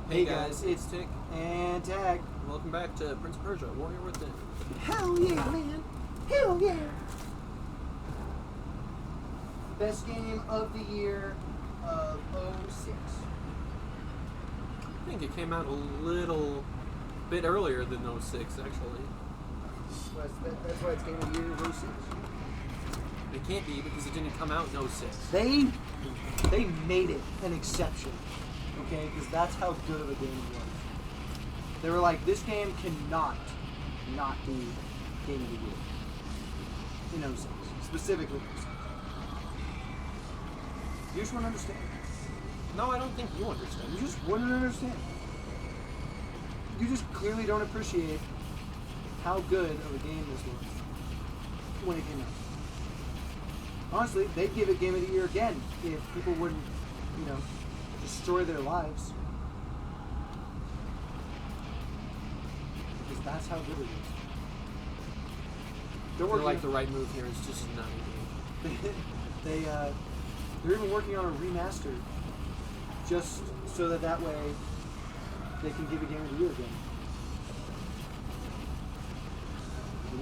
Hey guys, it's Tick. and Tag. Welcome back to Prince of Persia, Warrior Within. Hell yeah, man. Hell yeah. Best game of the year of 06. I think it came out a little bit earlier than 06, actually. That's why it's game of the year of 06. It can't be because it didn't come out in 06. They made it an exception, okay? Because that's how good of a game it was. They were like, this game cannot not be game of the year in 06, specifically 06. You just wouldn't understand. No, I don't think you understand. You just wouldn't understand. You just clearly don't appreciate how good of a game this was when it came out. Honestly, they'd give it game of the year again if people wouldn't, destroy their lives. Because that's how good it is. I feel like the right move here is just not a game. They're even working on a remaster just so that way they can give a game of the year again.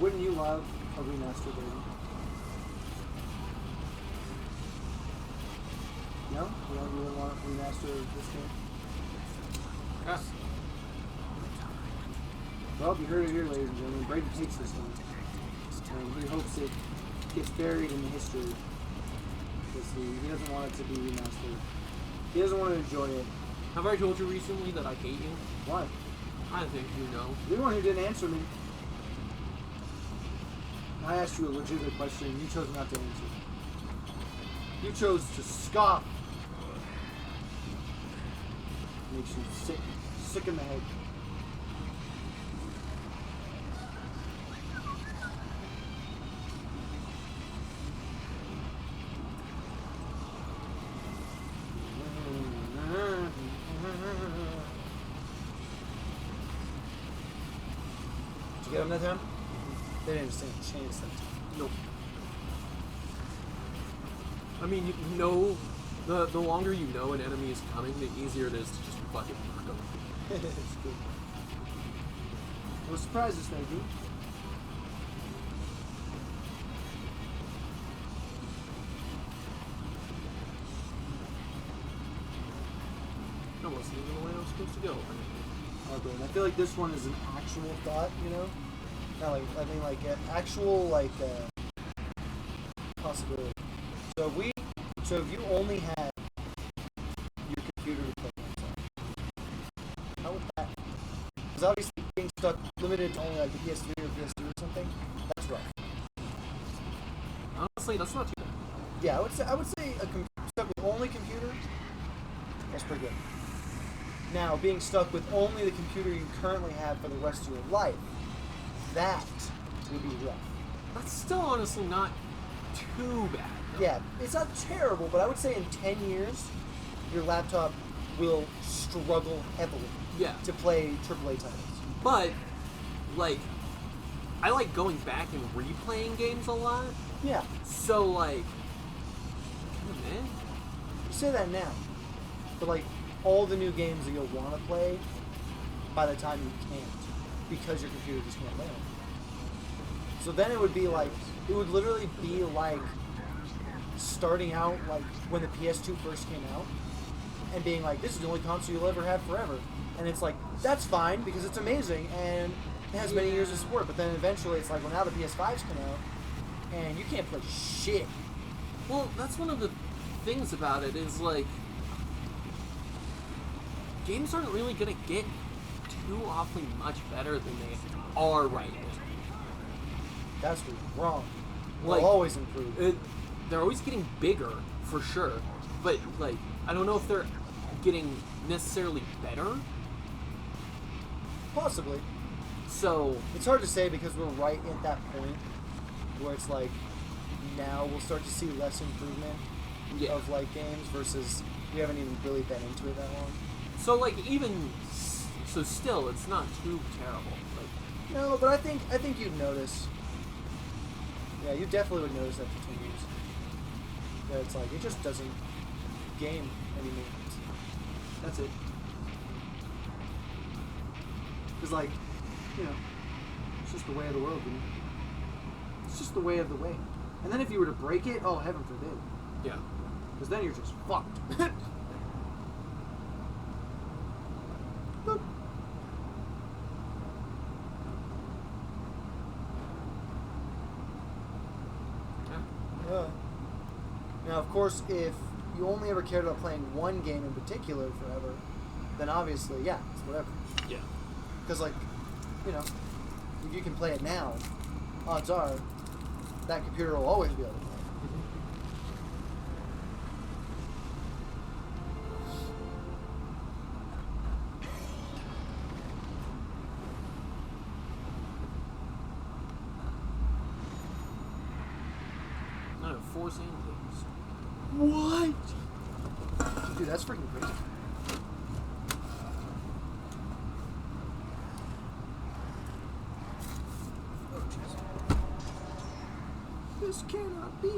Wouldn't you love a remaster, baby? No? You don't really want a remaster of this game? Yes. Well, you heard it here, ladies and gentlemen. Brady hates this one. And he hopes it gets buried in the history. Because he doesn't want it to be remastered. He doesn't want to enjoy it. Have I told you recently that I hate you? Why? I think you know. You're the one who didn't answer me. I asked you a legitimate question and you chose not to answer. You chose to scoff. Makes you sick in the head. Did you get him that time? They didn't stand a chance that time. Nope. I mean, you know, the longer you know an enemy is coming, the easier it is to just fucking mark them. It's good. Well, surprises, thank you. That wasn't even the way I was supposed to go. Okay, and I feel like this one is an actual thought, Not like, an actual, possibility. So if you only had your computer to play games on, how would that? Because obviously being limited to only the PS3 or PS2 or something, that's rough. Honestly, that's not too bad. Yeah, I would say stuck with only computer, that's pretty good. Now, being stuck with only the computer you currently have for the rest of your life, that would be rough. That's still honestly not too bad. Though. Yeah, it's not terrible, but I would say in 10 years, your laptop will struggle heavily to play AAA titles. But, I like going back and replaying games a lot. Yeah. So, man. You say that now, but, all the new games that you'll want to play, by the time you can't, because your computer just can't play them. So then it would be it would literally be like starting out when the PS2 first came out and being this is the only console you'll ever have forever. And it's that's fine because it's amazing and it has many years of support, but then eventually it's well, now the PS5's come out and you can't play shit. Well, that's one of the things about it is games aren't really going to get too awfully much better than they are right now. That's wrong. They'll always improve. They're always getting bigger, for sure. But, I don't know if they're getting necessarily better. Possibly. So... It's hard to say because we're right at that point where it's now we'll start to see less improvement of, games versus we haven't even really been into it that long. So, so still, it's not too terrible. No, but I think you'd notice. Yeah, you definitely would notice after 2 years. That it's it just doesn't game anymore. That's it. Because, like, you know, it's just the way of the world, dude. It's just the way of the way. And then if you were to break it, oh, heaven forbid. Yeah. Because then you're just fucked. Boop. Now, of course, if you only ever cared about playing one game in particular forever, then obviously, yeah, it's whatever. Yeah. Because, like, you know, if you can play it now, odds are that computer will always be able to play it. I have 4 sand things. What? Dude, that's freaking crazy. Oh, jeez. This cannot be.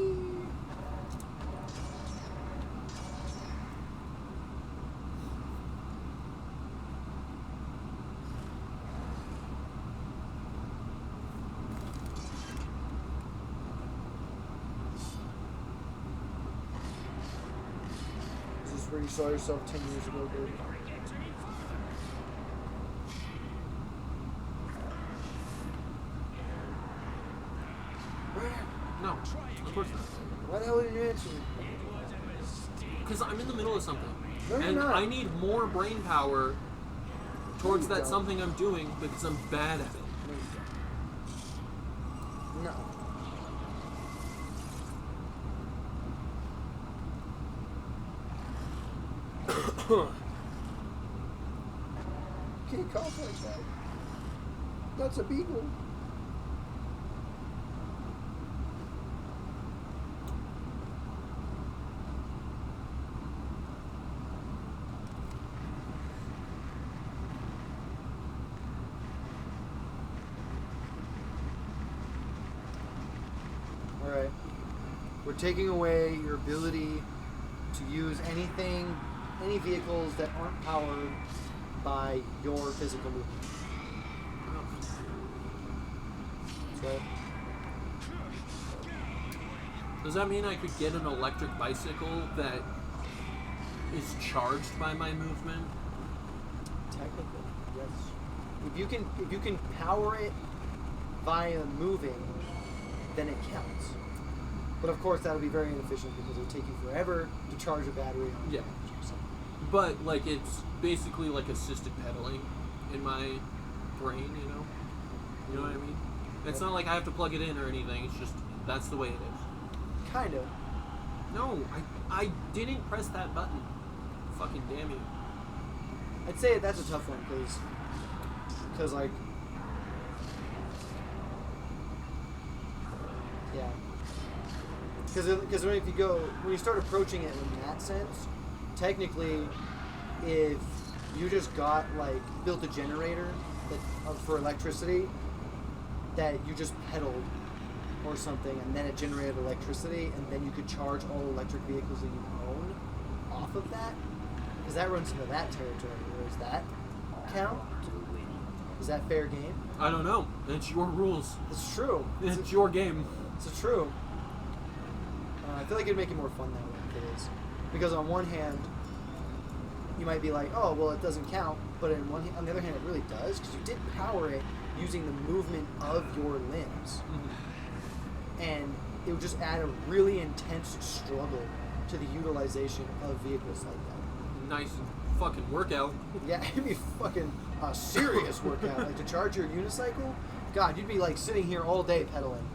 This is where you saw yourself 10 years ago, dude. No, of course not. Why the hell didn't you answer me? Because I'm in the middle of something. No, you're and not. I need more brain power towards No, you that don't. something I'm doing because I'm bad at it. No. Can't cough like that. That's a beagle. Alright. We're taking away your ability to use anything, any vehicles that aren't powered by your physical movement. That's right. Does that mean I could get an electric bicycle that is charged by my movement? Technically, yes. If you can power it via moving, then it counts. But of course, that would be very inefficient because it would take you forever to charge a battery. Yeah. But, like, it's basically like assisted pedaling in my brain, you know? You know what I mean? It's not like I have to plug it in or anything. It's just, that's the way it is. Kind of. No, I didn't press that button. Fucking damn you. I'd say that's a tough one because like, yeah. Because when you start approaching it in that sense, technically, if you just got like built a generator for electricity that you just pedaled or something, and then it generated electricity, and then you could charge all electric vehicles that you own off of that, because that runs into that territory. Does that count? Is that fair game? I don't know. It's your rules. It's true. It's your game. It's true. I feel like it'd make it more fun that way if it is. Because on one hand, you might be like, oh, well, it doesn't count. But on the other hand, it really does. Because you did power it using the movement of your limbs. Mm-hmm. And it would just add a really intense struggle to the utilization of vehicles like that. Nice fucking workout. Yeah, it'd be fucking a serious workout. Like, to charge your unicycle, God, you'd be, like, sitting here all day pedaling.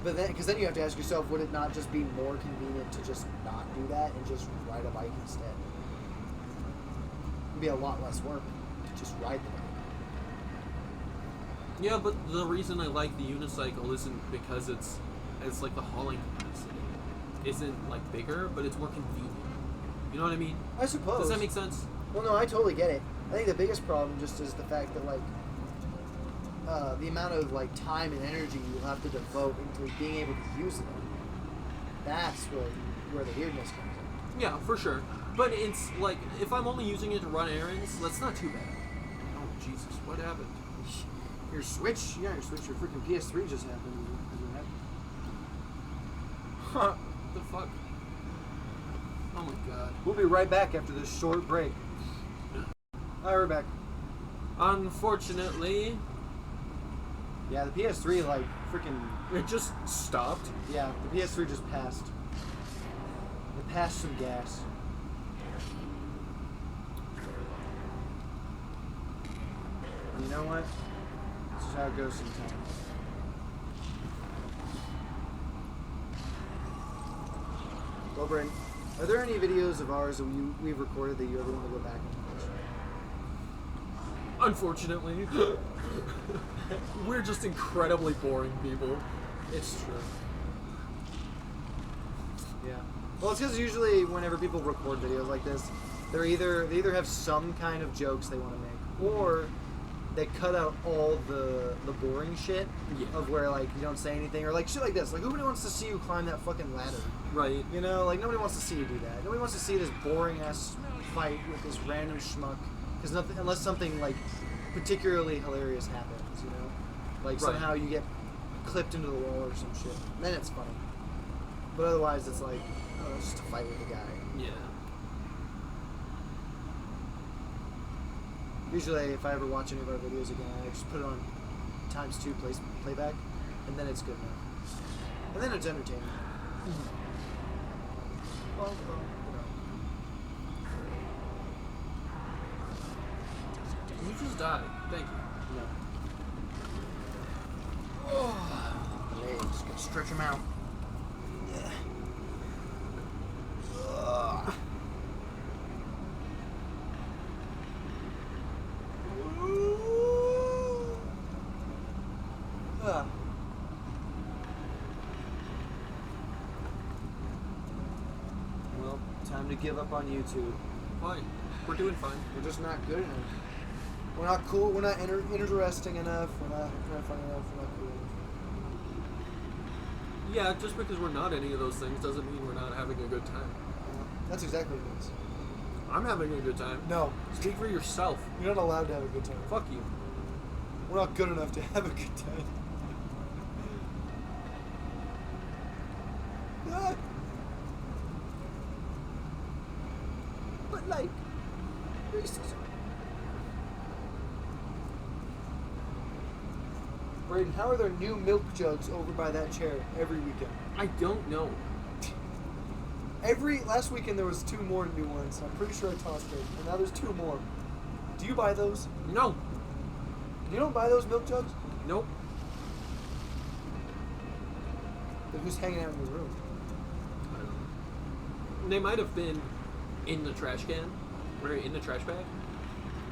But then, because then you have to ask yourself, would it not just be more convenient to just not do that and just ride a bike instead? It'd be a lot less work to just ride the bike. Yeah, but the reason I like the unicycle isn't because it's like the hauling capacity isn't like bigger, but it's more convenient. You know what I mean? I suppose. Does that make sense? Well, no, I totally get it. I think the biggest problem just is the fact that, like, the amount of, like, time and energy you'll have to devote into being able to use it. That's where the weirdness comes in. Yeah, for sure. But it's like, if I'm only using it to run errands, that's not too bad. Jesus, what happened? Your Switch? Yeah, your Switch. Your freaking PS3 just happened. Huh. What the fuck? Oh my god. We'll be right back after this short break. Alright, we're back. Unfortunately, Yeah, the PS3, like, freaking... it just stopped. Yeah, the PS3 just passed. It passed some gas. And you know what? This is how it goes sometimes. Well, Brent, are there any videos of ours that we've recorded that you ever want to go back and watch? Unfortunately, we're just incredibly boring people. It's true. Yeah. Well, it's because usually whenever people record videos like this, they either have some kind of jokes they want to make, or they cut out all the boring shit of where like you don't say anything, or like shit like this. Like, nobody wants to see you climb that fucking ladder. Right. You know, like nobody wants to see you do that. Nobody wants to see this boring ass fight with this random schmuck. Because nothing, unless something like particularly hilarious happens, you know, like somehow you get clipped into the wall or some shit. Then it's funny. But otherwise, it's like, oh, it's just a fight with a guy. Yeah. Usually, if I ever watch any of our videos again, I just put it on ×2 playback, and then it's good enough. And then it's entertaining. Well, you know. You just died. Thank you. No. Oh, legs. Gotta stretch them out. Yeah. Ugh. Ugh. Well, time to give up on YouTube. Fine. We're doing fine. We're just not good enough. We're not cool. We're not interesting enough. We're not funny enough. We're not cool enough. Yeah, just because we're not any of those things doesn't mean we're not having a good time. That's exactly what it is. I'm having a good time. No. Speak for yourself. You're not allowed to have a good time. Fuck you. We're not good enough to have a good time. Ah. But like, racism. Braden, how are there new milk jugs over by that chair every weekend? I don't know. Last weekend there was 2 more new ones. I'm pretty sure I tossed it, and now there's 2 more. Do you buy those? No. You don't buy those milk jugs? Nope. They're just hanging out in your room. They might have been in the trash can, or in the trash bag,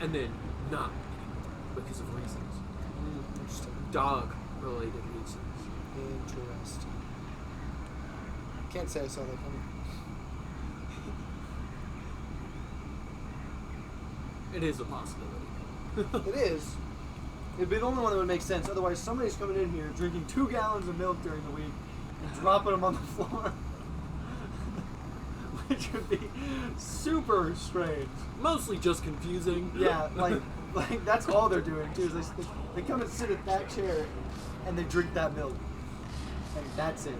and then not because of reasons. Interesting. Dog-related reasons. Interesting. Can't say I saw that coming. It is a possibility. It is. It'd be the only one that would make sense. Otherwise, somebody's coming in here drinking 2 gallons of milk during the week and dropping them on the floor. Which would be super strange. Mostly just confusing. Yeah, like that's all they're doing too. Is they come and sit at that chair and they drink that milk, and that's it.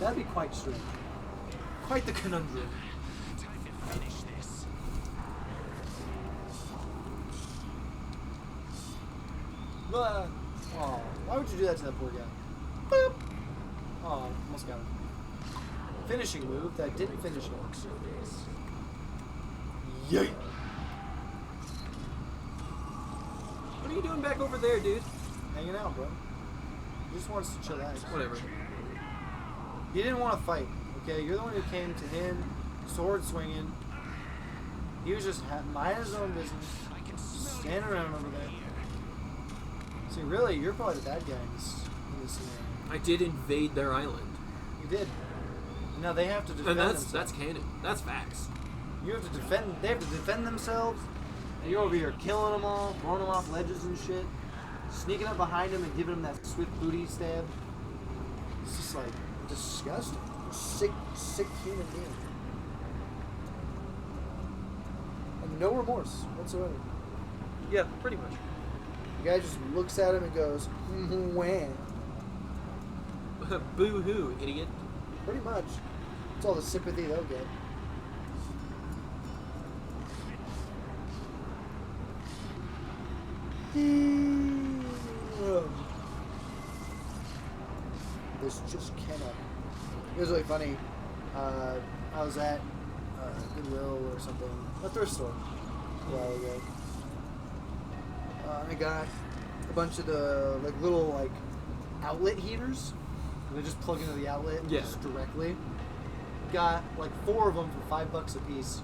That'd be quite strange. Quite the conundrum. Time to finish this. Oh, why would you do that to that poor guy? Boop. Oh, almost got him. Finishing move that didn't finish him. Yay! What are you doing back over there, dude? Hanging out, bro. He just wants to chillax. Whatever. He didn't want to fight. Okay, you're the one who came to him, sword swinging. He was just minding his own business, standing around over there. See, really, you're probably the bad guy in this scenario. I did invade their island. You did. Now they have to defend And themselves. that's canon. That's facts. You have to defend. They have to defend themselves. And you're over here killing them all, throwing them off ledges and shit, sneaking up behind them and giving them that swift booty stab. It's just like disgusting. Sick human being. And no remorse whatsoever. Yeah, pretty much. The guy just looks at him and goes, wham. Boo hoo, idiot. Pretty much. That's all the sympathy they'll get. This just cannot. It was really funny. I was at Goodwill or something, a thrift store a while ago. And I got a bunch of the little outlet heaters. They just plug into the outlet just directly. Got 4 of them for $5 a piece,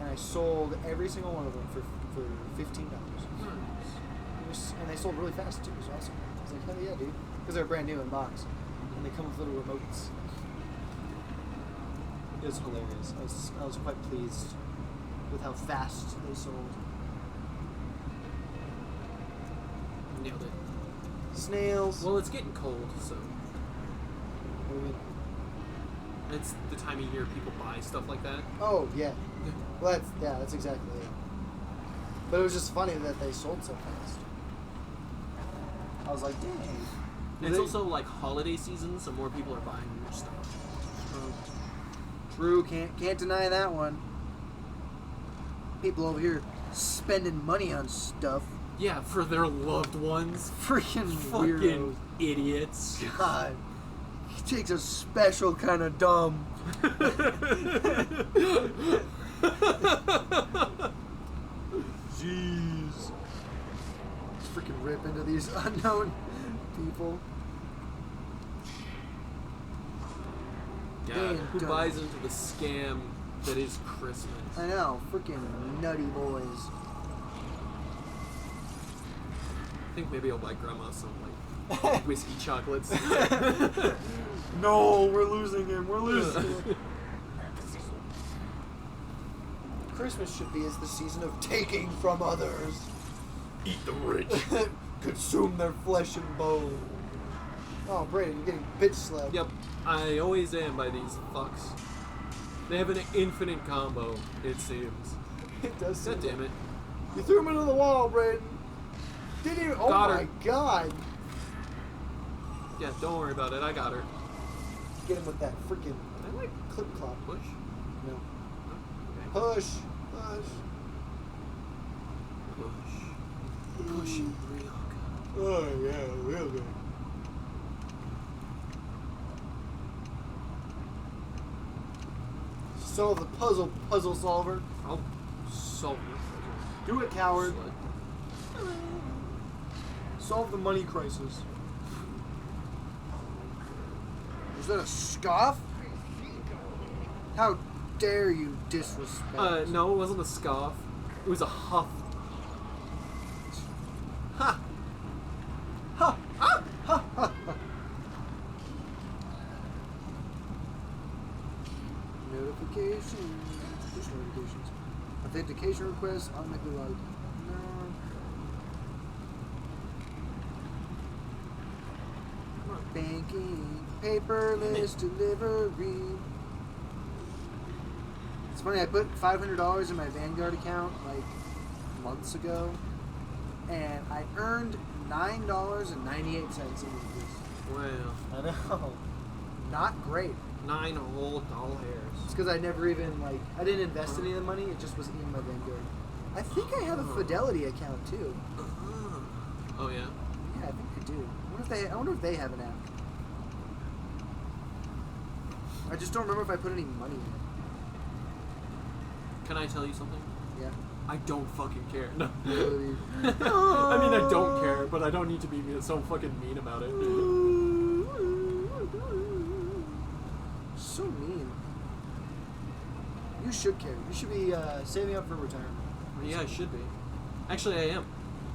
and I sold every single one of them for $15. And they sold really fast too. It was awesome. I was like, hell yeah, dude, because they're brand new in box, and they come with little remotes. It was hilarious. I was quite pleased with how fast they sold. Nailed it. Snails. Well, it's getting cold, so What do you mean? it's the time of year people buy stuff like that. Oh yeah. Well, that's exactly it. But it was just funny that they sold so fast. I was like, dang. And it's also holiday season, so more people are buying more stuff. True, can't deny that one. People over here spending money on stuff. Yeah, for their loved ones. Freaking Fucking weirdos. idiots. God. He takes a special kind of dumb. Jeez. Just freaking rip into these unknown people. God, Damn, who dumb. buys into the scam that is Christmas? I know, freaking nutty boys. I think maybe I'll buy Grandma some whiskey chocolates. No, we're losing him. We're losing him. Christmas should be as the season of taking from others. Eat the rich. Consume their flesh and bone. Oh, Brandon, you're getting bitch slapped. Yep, I always am by these fucks. They have an infinite combo, it seems. It does. God damn it. You threw him into the wall, Brandon. Didn't even. Oh Got my her. God. Yeah, don't worry about it, I got her. Get him with that freaking I like clip clop. push. No. Okay. Push. Push. Pushing real good. Oh yeah, real good. Solve the puzzle solver. I'll solve your puzzle. Do it, coward. Slut. Solve the money crisis. Was that a scoff? How dare you disrespect? No, it wasn't a scoff. It was a huff. Ha! Ha! Ah! Ha! Ha! Ha! Notifications. Push notifications. Authentication requests. Automatically logged. No. Banking. Paperless delivery. It's funny, I put $500 in my Vanguard account months ago, and I earned $9.98 in this. Wow. I know. Not great. 9 whole doll hairs. It's because I never even I didn't invest any of the money. It just was in my Vanguard. I think I have a Fidelity account too. Oh yeah. Yeah, I think I do. I wonder if they have an app. I just don't remember if I put any money in it. Can I tell you something? Yeah. I don't fucking care. No. Fidelity. I mean, I don't care, but I don't need to be so fucking mean about it. So mean. You should care. You should be saving up for retirement. Yeah, I should be. Actually, I am.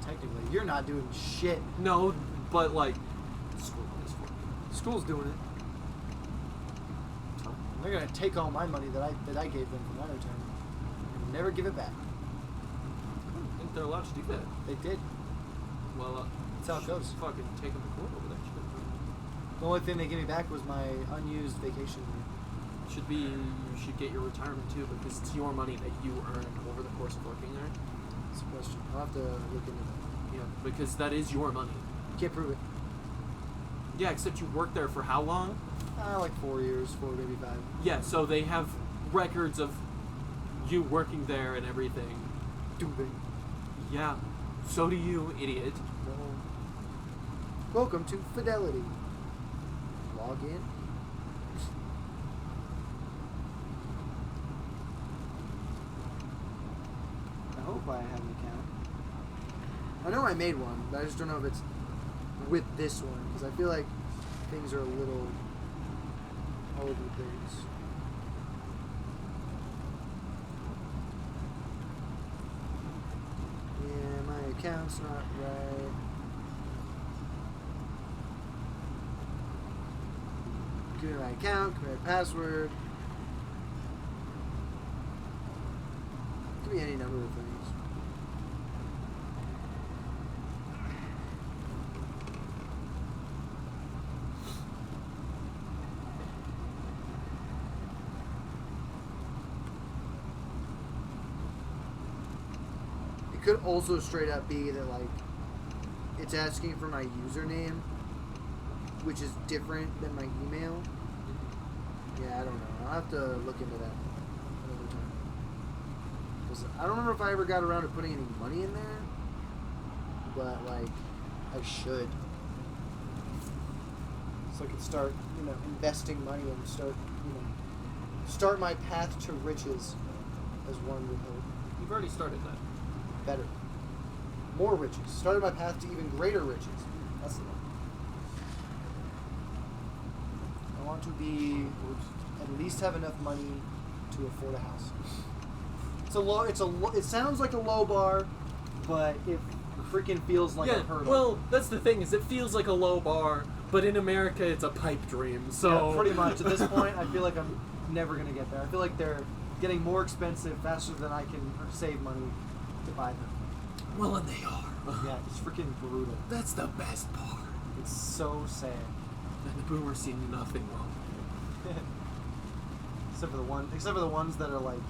Technically, you're not doing shit. No, but school is for me. School's doing it. So, They're gonna take all my money that I gave them for my retirement and never give it back. I think they're allowed to do that. They did. Well, That's how it goes. Fucking take them to court over that shit. The only thing they gave me back was my unused vacation leave. You should get your retirement too, because it's your money that you earned over the course of working That's a question. I'll have to look into that. Yeah, because that is your money. Can't prove it. Yeah, except you worked there for how long? Like 4 years, 4 maybe 5. Yeah, so they have records of you working there and everything. Stupid. Yeah, so do you, idiot. No. Welcome to Fidelity. Log in. I hope I have an account. I know I made one, but I just don't know if it's with this one, because I feel like things are a little all over the place. Yeah, my account's not right. Give me my account, give me my password. Give me any number of things. It could also straight up be that, like, it's asking for my username, which is different than my email. Yeah, I don't know. I'll have to look into that another time. Because I don't remember if I ever got around to putting any money in there, but, like, I should. So I could start, investing money and start my path to riches, as one would hope. You've already started that. Better. More riches. Started my path to even greater riches. That's the one. I want to be, at least have enough money to afford a house. It sounds like a low bar, but it freaking feels like a hurdle. Well, that's the thing, is it feels like a low bar, but in America it's a pipe dream, so... Yeah, pretty much. At this point, I feel like I'm never going to get there. I feel like they're getting more expensive faster than I can save money to buy them. Well, and they are. Yeah, it's freaking brutal. That's the best part. It's so sad. And the boomers see nothing wrong. Except for the ones that are like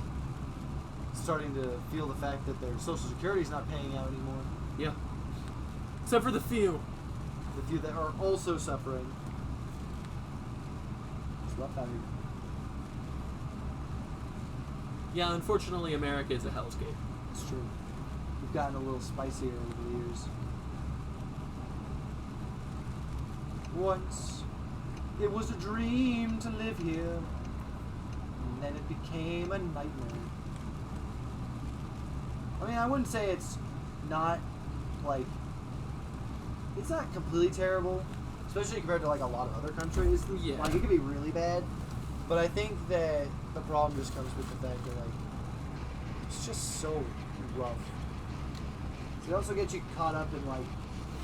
starting to feel the fact that their Social Security's not paying out anymore. Yeah. Except for the few. The few that are also suffering. It's rough out here. Yeah, unfortunately, America is a hellscape. It's true. We've gotten a little spicier over the years. Once, it was a dream to live here, and then it became a nightmare. I mean, I wouldn't say it's not, like, it's not completely terrible, especially compared to, like, a lot of other countries. Yeah. Like, it could be really bad, but I think that the problem just comes with the fact that, like, it's just so rough. So it also gets you caught up in, like,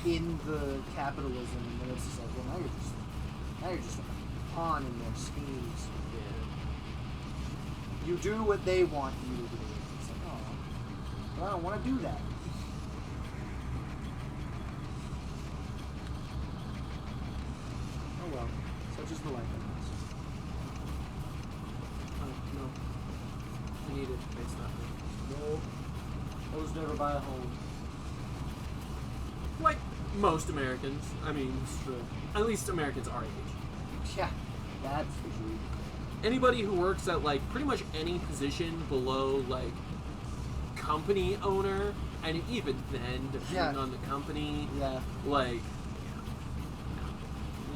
in the capitalism, and then it's just like, well, now you're just a pawn in their schemes. Yeah. You do what they want you to do. It's like, oh, well, I don't want to do that. Oh well, such is the life, I guess. Oh, no. I need it. It's not me. No, I was never buy a home. Like most Americans. I mean, it's true. At least Americans our age. Yeah, that's for sure. Anybody who works at, like, pretty much any position below, like, company owner, and even then, depending on the company, Yeah. like,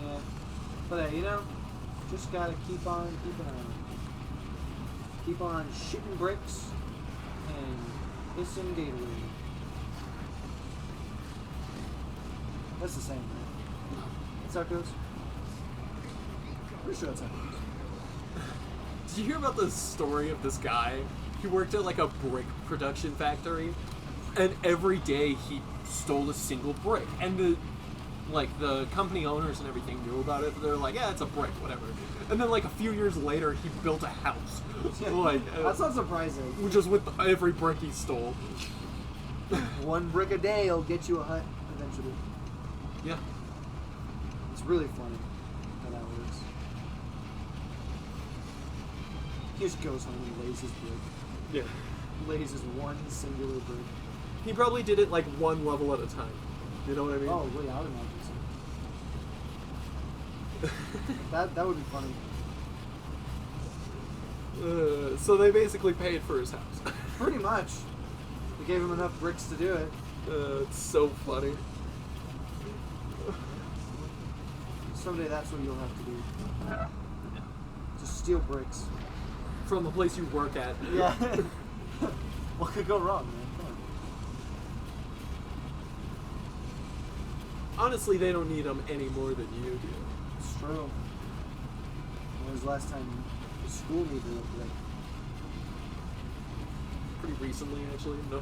Yeah. But just gotta keep on keeping on. Keep on shitting bricks and pissing Gatorade. That's the same, right? That's how it goes? Pretty sure that's how it goes. Did you hear about the story of this guy? He worked at, like, a brick production factory, and every day he stole a single brick. And the company owners and everything knew about it. They're like, yeah, it's a brick, whatever. And then, like, a few years later, he built a house. That's not surprising. Just with every brick he stole. One brick a day will get you a hut eventually. Yeah. It's really funny how that works. He just goes home and lays his brick. Yeah. Lays his one singular brick. He probably did it like one level at a time. You know what I mean? Oh, wait, I would imagine so. That would be funny. So they basically paid for his house. Pretty much. We gave him enough bricks to do it. It's so funny. Someday that's what you'll have to do. Just steal bricks. From the place you work at. Yeah. What could go wrong, man? Come on. Honestly, they don't need them any more than you do. It's true. When was the last time the school needed a brick? Pretty recently, actually. No.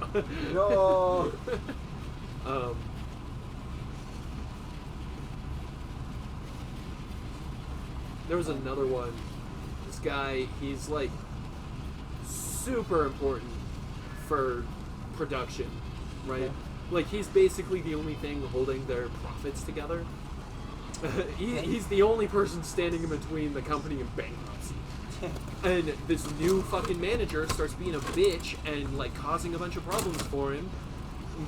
No. There was another one. This guy, he's like super important for production, right? Yeah. Like he's basically the only thing holding their profits together. He's the only person standing in between the company and bankruptcy. And this new fucking manager starts being a bitch and like causing a bunch of problems for him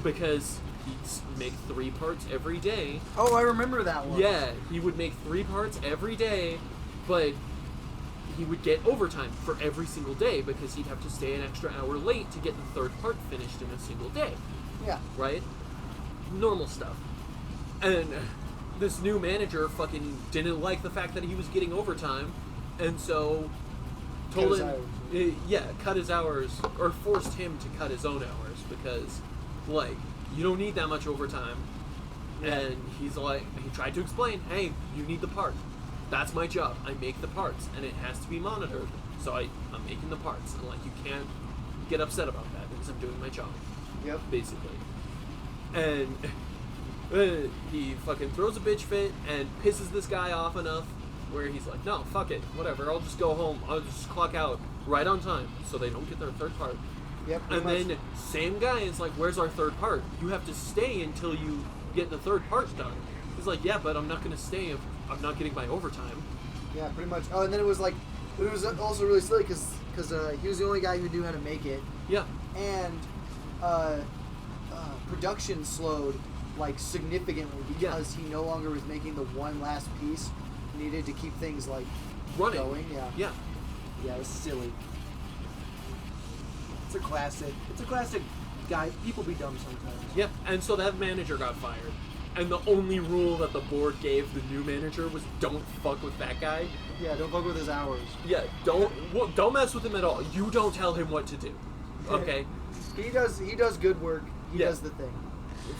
because he'd make 3 parts every day. Oh, I remember that one. Yeah, he would make 3 parts every day, but he would get overtime for every single day because he'd have to stay an extra hour late to get the 3rd part finished in a single day. Yeah. Right? Normal stuff. And this new manager fucking didn't like the fact that he was getting overtime, and so told him, cut his hours, or forced him to cut his own hours because, like, you don't need that much overtime. Yeah. And he's like, he tried to explain, hey, you need the part. That's my job. I make the parts, and it has to be monitored. So I'm making the parts, and like, you can't get upset about that because I'm doing my job. Yep. Basically. And he fucking throws a bitch fit and pisses this guy off enough where he's like, no, fuck it, whatever, I'll just go home, I'll just clock out right on time so they don't get their 3rd part. Yep. And then same guy is like, where's our 3rd part? You have to stay until you get the 3rd part done. He's like, yeah, but I'm not going to stay if I'm not getting my overtime. Yeah, pretty much. Oh, and then it was like, it was also really silly because he was the only guy who knew how to make it. Yeah. And production slowed like significantly because he no longer was making the one last piece needed to keep things like Running. going. Yeah. Yeah. Yeah, it was silly. It's a classic. It's a classic guy. People be dumb sometimes. Yeah, and so that manager got fired. And the only rule that the board gave the new manager was don't fuck with that guy. Yeah, don't fuck with his hours. Yeah, don't mess with him at all. You don't tell him what to do. Okay? He does good work. He Yeah. does the thing.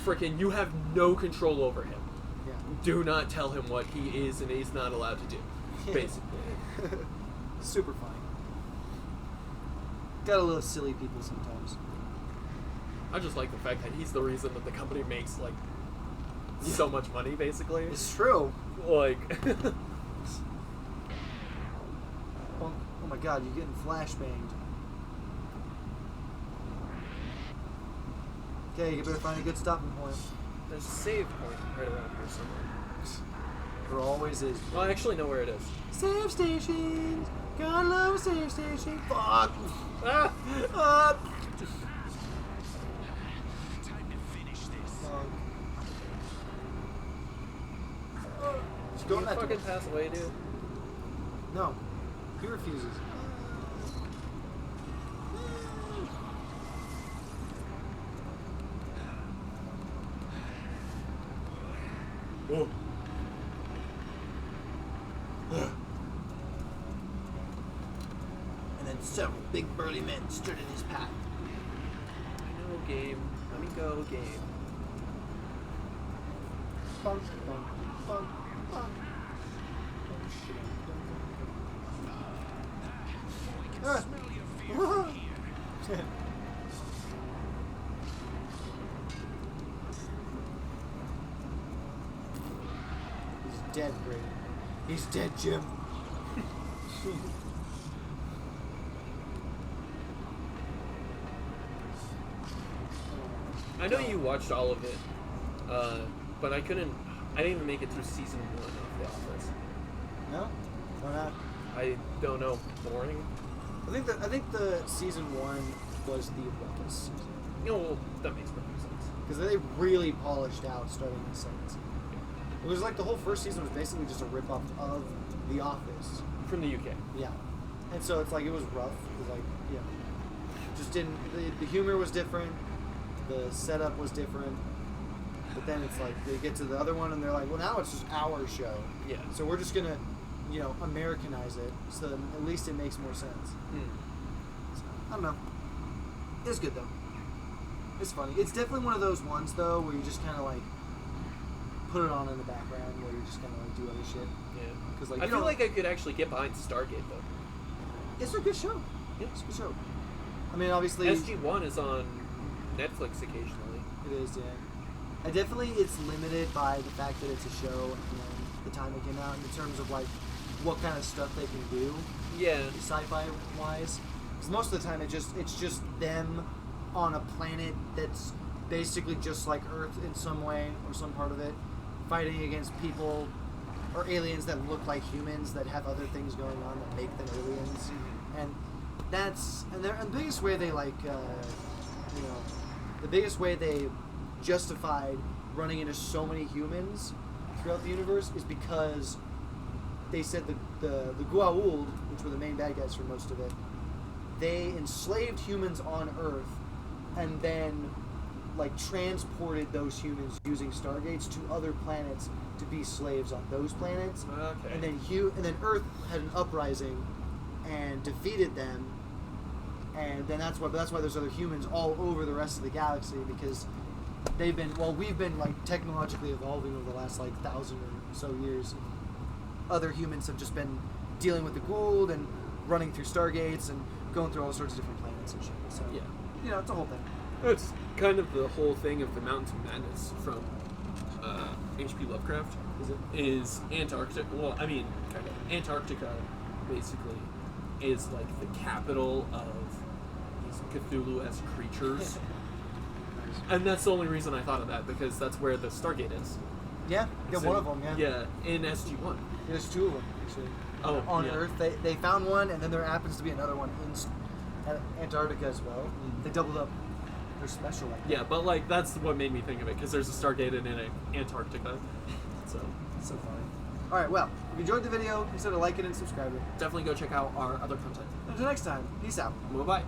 Frickin' you have no control over him. Yeah. Do not tell him what he is and is not allowed to do. Basically. Super funny. Got a little silly people sometimes. I just like the fact that he's the reason that the company makes like so much money, basically. It's true. Like Oh my god, you're getting flashbanged. Okay, you better find a good stopping point. there's a save point right around here somewhere. There always is. Well, I actually know where it is. Save stations! Gotta love a save station! Fuck! Ah! Time to finish this. Fuck. Just Can go you in that fucking door. pass away, dude? No. He refuses. Oh. And then several big burly men stood in his path. I know, game. Let me go, game. Bunk, bunk, bunk, bunk. Ah. Smell your fear here. He's dead, Brady. He's dead, Jim. I know you watched all of it, but I didn't even make it through season 1 of The Office. No? Why not? I don't know, boring? I think the season 1 was the weakest season. well, that makes perfect sense. Because they really polished out starting the second. It was like the whole first season was basically just a rip-off of The Office. From the UK. Yeah. And so it's like, it was rough. It was like, you know, just didn't, the humor was different, the setup was different, but then it's like, they get to the other one and they're like, well, now it's just our show. Yeah. So we're just gonna, you know, Americanize it, so that at least it makes more sense. So, I don't know. It's good though. It's funny. It's definitely one of those ones though, where you just kind of like, put it on in the background, where you just kind of like do other shit. Yeah. Because like, I you feel know, like I could actually get behind Stargate though. it's a good show. Yeah. It's a good show. I mean, obviously, SG1 is on Netflix occasionally. it is, yeah. I definitely, it's limited by the fact that it's a show and the time it came out in terms of like what kind of stuff they can do Yeah. sci-fi wise. Because most of the time it's just them on a planet that's basically just like Earth in some way or some part of it, fighting against people or aliens that look like humans that have other things going on that make them aliens, and the biggest way they like, you know, the biggest way they justified running into so many humans throughout the universe is because they said the Goa'uld, which were the main bad guys for most of it, they enslaved humans on Earth and then like transported those humans using stargates to other planets to be slaves on those planets. Okay. And then Earth had an uprising and defeated them, and then that's why there's other humans all over the rest of the galaxy, because we've been like technologically evolving over the last like 1,000 or so years. Other humans have just been dealing with the Goa'uld and running through stargates and going through all sorts of different planets and shit. So Yeah. you know, it's a whole thing. It's kind of the whole thing of the Mountains of Madness from H.P. Lovecraft. Is it? Is Antarctica. Well, I mean, kind of. Antarctica basically is like the capital of these Cthulhu-esque creatures. And that's the only reason I thought of that, because that's where the Stargate is. Yeah, It's one in- of them. Yeah, in SG-1. There's two of them actually. Oh, on yeah. Earth, they found one, and then there happens to be another one in Antarctica as well. They doubled up. They're special. Like that. Yeah, but like that's what made me think of it, because there's a Stargate in Antarctica. So It's so funny. All right, well, if you enjoyed the video, consider liking and subscribing. definitely go check out our other content. Until next time, peace out. Bye-bye.